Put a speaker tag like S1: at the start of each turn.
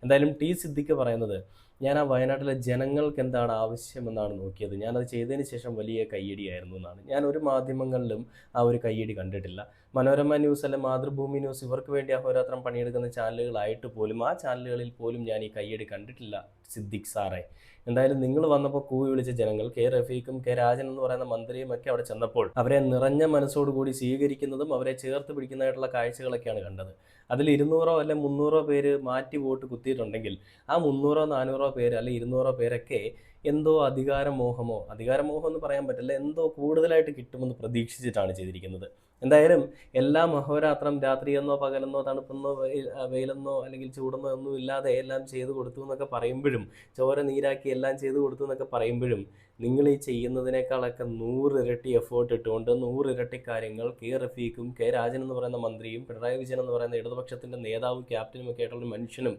S1: എന്തായാലും ടി സിദ്ദിഖ് പറയുന്നത്, ഞാൻ ആ വയനാട്ടിലെ ജനങ്ങൾക്ക് എന്താണ് ആവശ്യമെന്നാണ് നോക്കിയത്, ഞാനത് ചെയ്തതിന് ശേഷം വലിയ കയ്യടിയായിരുന്നു എന്നാണ്. ഞാൻ ഒരു മാധ്യമങ്ങളിലും ആ ഒരു കയ്യടി കണ്ടിട്ടില്ല. മനോരമ ന്യൂസ് അല്ലെ മാതൃഭൂമി ന്യൂസ് ഇവർക്ക് വേണ്ടി അഹോരാത്രം പണിയെടുക്കുന്ന ചാനലുകളായിട്ട് പോലും ആ ചാനലുകളിൽ പോലും ഞാൻ ഈ കയ്യടി കണ്ടിട്ടില്ല സിദ്ദിഖ് സാറേ. എന്തായാലും നിങ്ങൾ വന്നപ്പോൾ കൂവി വിളിച്ച ജനങ്ങൾ കെ റഫീഖും കെ രാജൻ എന്ന് പറയുന്ന മന്ത്രിയും ഒക്കെ അവിടെ ചെന്നപ്പോൾ അവരെ നിറഞ്ഞ മനസ്സോടുകൂടി സ്വീകരിക്കുന്നതും അവരെ ചേർത്ത് പിടിക്കുന്നതായിട്ടുള്ള കാഴ്ചകളൊക്കെയാണ് കണ്ടത്. അതിൽ 200 അല്ലെ 300 പേര് മാറ്റി വോട്ട് കുത്തിയിട്ടുണ്ടെങ്കിൽ ആ 300 400 പേര് അല്ലെ 200 പേരൊക്കെ എന്തോ അധികാരമോഹം എന്ന് പറയാൻ പറ്റില്ല, എന്തോ കൂടുതലായിട്ട് കിട്ടുമെന്ന് പ്രതീക്ഷിച്ചിട്ടാണ് ചെയ്തിരിക്കുന്നത്. എന്തായാലും എല്ലാം അഹോരാത്രം രാത്രിയെന്നോ പകലെന്നോ തണുപ്പെന്നോ വെയിലെന്നോ അല്ലെങ്കിൽ ചൂടെന്നോ ഒന്നും ഇല്ലാതെ എല്ലാം ചെയ്തു കൊടുത്തു എന്നൊക്കെ പറയുമ്പോഴും, ചോര നീരാക്കി എല്ലാം ചെയ്തു കൊടുത്തു എന്നൊക്കെ പറയുമ്പോഴും, നിങ്ങൾ ഈ ചെയ്യുന്നതിനേക്കാളൊക്കെ 100 ഇരട്ടി എഫേർട്ട് ഇട്ടുകൊണ്ട് 100 ഇരട്ടി കാര്യങ്ങൾ കെ റഫീഖും കെ രാജൻ എന്ന് പറയുന്ന മന്ത്രിയും പിണറായി വിജയൻ എന്ന് പറയുന്ന ഇടതുപക്ഷത്തിൻ്റെ നേതാവും ക്യാപ്റ്റനും ഒക്കെ ആയിട്ടുള്ള മനുഷ്യനും